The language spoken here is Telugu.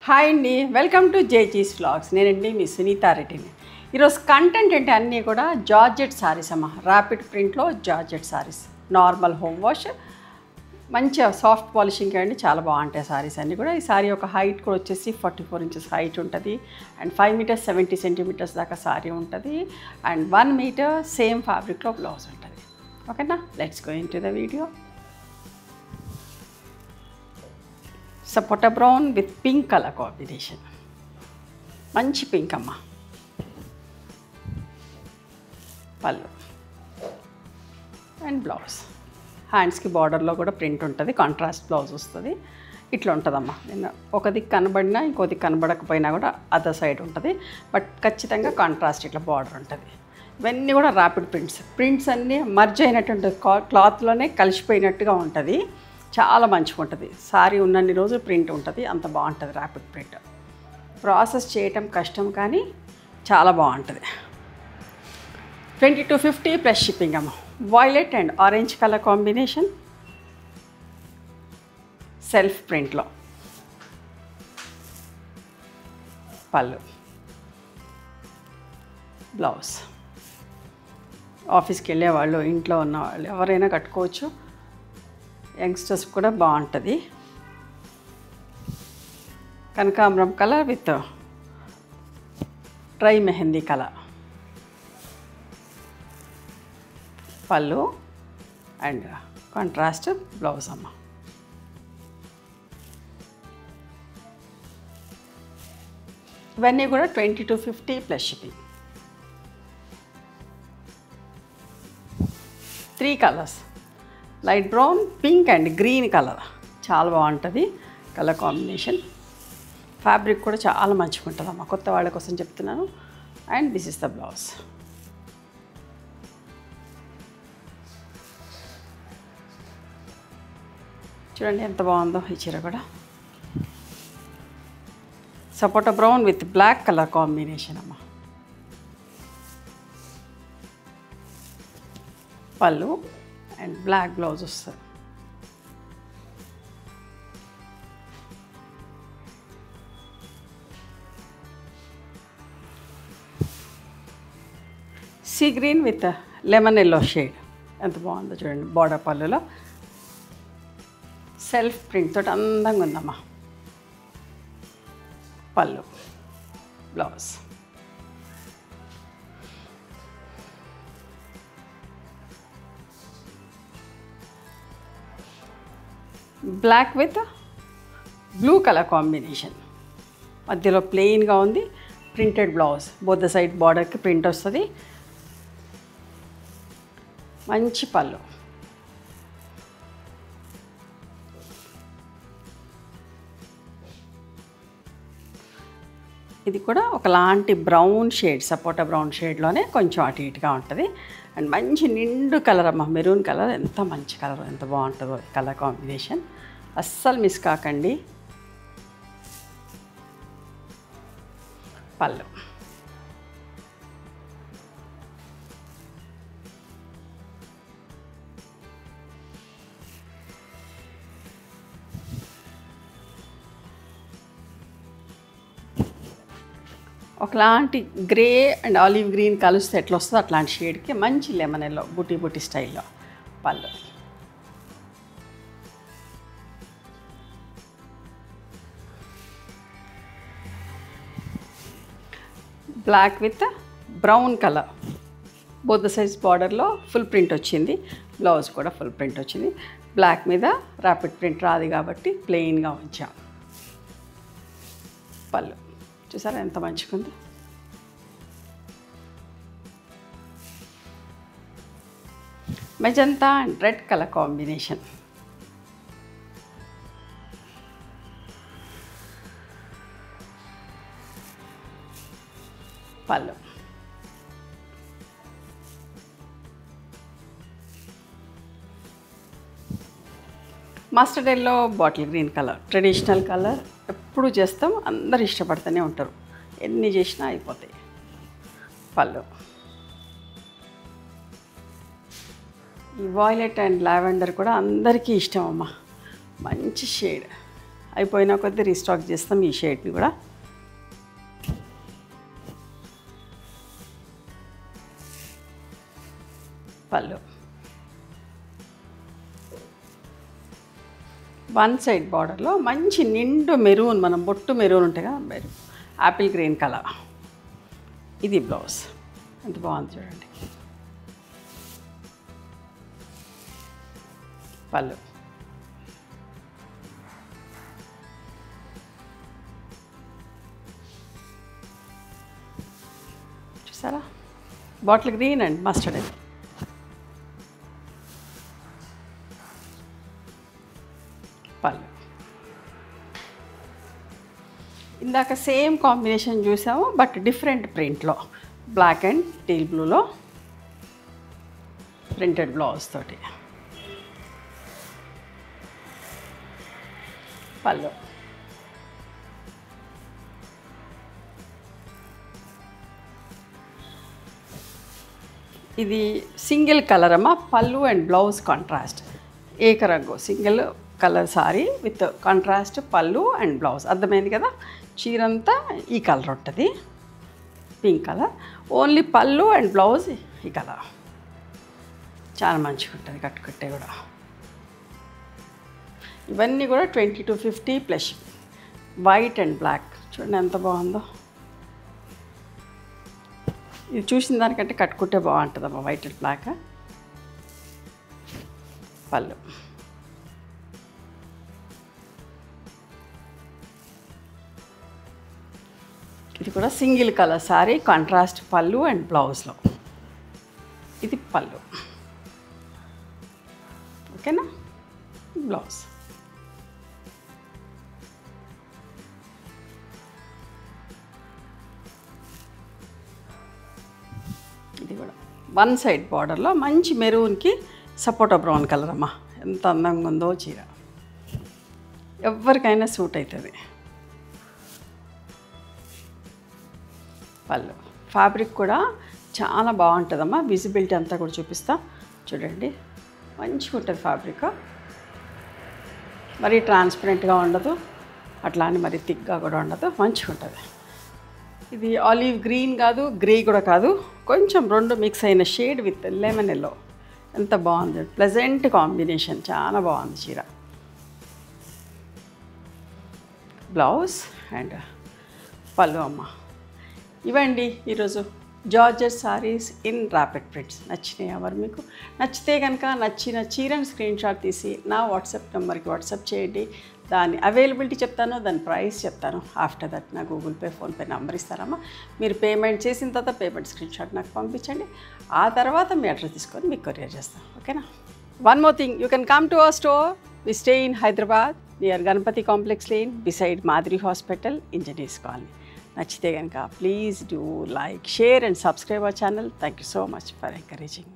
హాయ్ అండి, వెల్కమ్ టు జేజీస్ వ్లాగ్స్. నేనండి మీ సునీతా రెడ్డిని. ఈరోజు కంటెంట్ అంటే అన్నీ కూడా జార్జెట్ సారీస్ అమ్మ. ర్యాపిడ్ ప్రింట్లో georgette saris, normal home wash, మంచిగా సాఫ్ట్ పాలిషింగ్ అండి. చాలా బాగుంటాయి సారీస్ అన్నీ కూడా. ఈ సారీ ఒక హైట్ కూడా వచ్చేసి 44 ఇంచెస్ హైట్ ఉంటుంది అండ్ 5 మీటర్స్ 70 సెంటీమీటర్స్ దాకా సారీ ఉంటుంది అండ్ 1 మీటర్ సేమ్ ఫ్యాబ్రిక్లో బ్లౌజ్ ఉంటుంది. ఓకేనా, let's go in to the video. Sapota brown with pink colour combination. మంచి పింక్ అమ్మ. పళ్ళు అండ్ బ్లౌజ్. హ్యాండ్స్కి బార్డర్లో కూడా ప్రింట్ ఉంటుంది, కాంట్రాస్ట్ బ్లౌజ్ వస్తుంది. ఇట్లా ఉంటుందమ్మా. నేను ఒక దిక్కు కనబడినా ఇంకో దిక్కు కనబడకపోయినా కూడా అదర్ సైడ్ ఉంటుంది, బట్ ఖచ్చితంగా కాంట్రాస్ట్ ఇట్లా బార్డర్ ఉంటుంది. ఇవన్నీ కూడా ర్యాపిడ్ ప్రింట్స్ అన్నీ మర్జ్ అయినటువంటి క్లాత్లోనే కలిసిపోయినట్టుగా ఉంటుంది. చాలా మంచిగా ఉంటుంది. సారీ ఉన్నన్ని రోజులు ప్రింట్ ఉంటుంది, అంత బాగుంటుంది ర్యాపిడ్ ప్రింట్. ప్రాసెస్ చేయటం కష్టం కానీ చాలా బాగుంటుంది. 2250 ప్లస్ షిప్పింగ్ అమ్మ. Violet and orange colour combination, self ప్రింట్లో. పళ్ళు, బ్లౌజ్. ఆఫీస్కి వెళ్ళేవాళ్ళు, ఇంట్లో ఉన్నవాళ్ళు ఎవరైనా కట్టుకోవచ్చు. యంగ్స్టర్స్ కూడా బాగుంటుంది. కనకాంబరం colour with dry mehndi colour. పళ్ళు అండ్ కాంట్రాస్ట్ బ్లౌజ్ అమ్మ. ఇవన్నీ కూడా 2250 plus shipping. 3 colours, light brown, pink and green colour. చాలా బాగుంటుంది కలర్ కాంబినేషన్. ఫ్యాబ్రిక్ కూడా చాలా మంచిగా ఉంటుంది అమ్మ, కొత్త వాళ్ళ కోసం చెప్తున్నాను. And this is the blouse. చూడండి ఎంత బాగుందో ఈ చీర కూడా. సపోటా brown with black colour combination అమ్మ. పళ్ళు అండ్ బ్లాక్ బ్లౌజ్ వస్తుంది. Sea green with lemon yellow shade. ఎంత బాగుందో చూడండి. బోర్డర్ పళ్ళులో సెల్ఫ్ ప్రింట్ తోటి అందంగా ఉందమ్మా. పళ్ళు, blouse. Black with blue colour combination. మధ్యలో ప్లెయిన్గా ఉంది, ప్రింటెడ్ బ్లౌజ్. బోత్ సైడ్ బార్డర్కి ప్రింట్ వస్తుంది. మంచి పళ్ళు. ఇది కూడా ఒకలాంటి బ్రౌన్ షేడ్, సపోటా బ్రౌన్ షేడ్లోనే కొంచెం అటు ఇటుగా ఉంటుంది. అండ్ మంచి నిండు కలర్ అమ్మ, మెరూన్ కలర్. ఎంత మంచి కలర్, ఎంత బాగుంటుందో కలర్ కాంబినేషన్. అస్సలు మిస్ కాకండి. పళ్ళు, ఒకలాంటి గ్రే అండ్ ఆలివ్ గ్రీన్ కలిస్తే ఎట్లా వస్తుందో అట్లాంటి షేడ్కి మంచి లెమన్ ఎల్లో బుటీ బుటీ స్టైల్లో. పళ్ళు, black with brown colour. Both size బార్డర్లో ఫుల్ ప్రింట్ వచ్చింది. బ్లౌజ్ కూడా ఫుల్ ప్రింట్ వచ్చింది. బ్లాక్ మీద ర్యాపిడ్ ప్రింట్ రాదు కాబట్టి ప్లెయిన్గా ఉంచాం. పళ్ళు చూసారా ఎంత మంచిగా ఉంది. Magenta and red colour combination. పళ్ళు, mustard yellow, bottle green colour. Traditional colour ఎప్పుడు చేస్తాం, అందరు ఇష్టపడుతూనే ఉంటారు, ఎన్ని చేసినా అయిపోతాయి. పళ్ళు, ఈ వాయిలెట్ అండ్ లావెండర్ కూడా అందరికీ ఇష్టం అమ్మ. మంచి షేడ్, అయిపోయిన కొద్దీ రీస్టాక్ చేస్తాం ఈ షేడ్ని కూడా. పళ్ళు వన్ సైడ్ బార్డర్లో మంచి నిండు మెరూన్, మనం బొట్టు మెరూన్ ఉంటాయి కదా, మెరూన్ యాపిల్ గ్రీన్ కలర్. ఇది బ్లౌజ్. ఎంత బాగుంది చూడండి. పళ్ళు చూసారా, బాటిల్ గ్రీన్ అండ్ మస్టర్డ్. అది పళ్ళు. ఇందాక సేమ్ కాంబినేషన్ చూసాము, బట్ డిఫరెంట్ ప్రింట్లో, బ్లాక్ అండ్ టీల్ బ్లూలో ప్రింటెడ్ బ్లౌజ్ తోటి. పళ్ళు ఇది సింగిల్ కలర్ అమ్మ. పళ్ళు అండ్ బ్లౌజ్ కాంట్రాస్ట్, ఏకరంగు single colour sari with contrast పళ్ళు అండ్ బ్లౌజ్. అర్థమైంది కదా. చీరంతా ఈ కలర్ ఉంటుంది, పింక్ కలర్. ఓన్లీ పళ్ళు అండ్ బ్లౌజ్ ఈ కలర్. చాలా మంచిగా ఉంటుంది కట్టుకుంటే కూడా. ఇవన్నీ కూడా 20 to 50 ప్లస్. వైట్ అండ్ బ్లాక్ చూడండి ఎంత బాగుందో. ఇది చూసిన దానికంటే కట్టుకుంటే బాగుంటుందమ్మా, వైట్ అండ్ బ్లాక్. పళ్ళు ఇది కూడా సింగిల్ కలర్ సారీ, కాంట్రాస్ట్ పళ్ళు అండ్ బ్లౌజ్లో. ఇది పళ్ళు. ఓకేనా. బ్లౌజ్ ఇది కూడా వన్ సైడ్ బార్డర్లో మంచి మెరూన్కి సపోటా బ్రౌన్ కలర్ అమ్మా. ఎంత అందంగా ఉందో చీర, ఎవరికైనా సూట్ అవుతుంది. పళ్ళు ఫ్యాబ్రిక్ కూడా చాలా బాగుంటుందమ్మా. విజిబిలిటీ అంతా కూడా చూపిస్తా చూడండి. మంచిగా ఉంటుంది ఫ్యాబ్రిక్. మరీ ట్రాన్స్పరెంట్గా ఉండదు, అట్లా అని మరీ థిక్గా కూడా ఉండదు, మంచిగా ఉంటుంది. ఇది ఆలివ్ గ్రీన్ కాదు, గ్రే కూడా కాదు, కొంచెం రెండు మిక్స్ అయిన షేడ్ విత్ లెమన్ ఎల్లో. ఎంత బాగుంది, ప్లెజెంట్ కాంబినేషన్, చాలా బాగుంది చీర. బ్లౌజ్ అండ్ పళ్ళు అమ్మ. ఇవండి ఈరోజు georgette saris in rapid prints. నచ్చినాయి ఎవరు మీకు? నచ్చితే కనుక నచ్చిన చీరను స్క్రీన్ షాట్ తీసి నా వాట్సాప్ నెంబర్కి వాట్సాప్ చేయండి. దాని అవైలబిలిటీ చెప్తాను, దాని ప్రైస్ చెప్తాను. ఆఫ్టర్ దట్ నా గూగుల్ పే, ఫోన్పే నెంబర్ ఇస్తారమ్మా. మీరు పేమెంట్ చేసిన తర్వాత పేమెంట్ స్క్రీన్ షాట్ నాకు పంపించండి. ఆ తర్వాత మీ అడ్రస్ తీసుకొని మీకు కొరియర్ చేస్తాను. ఓకేనా. One more thing, you can come to our store. We stay in Hyderabad near Ganapathi complex lane beside Madiri hospital, engineers colony. నచ్చితే కనుక please do like, share and subscribe our channel. Thank you so much for encouraging.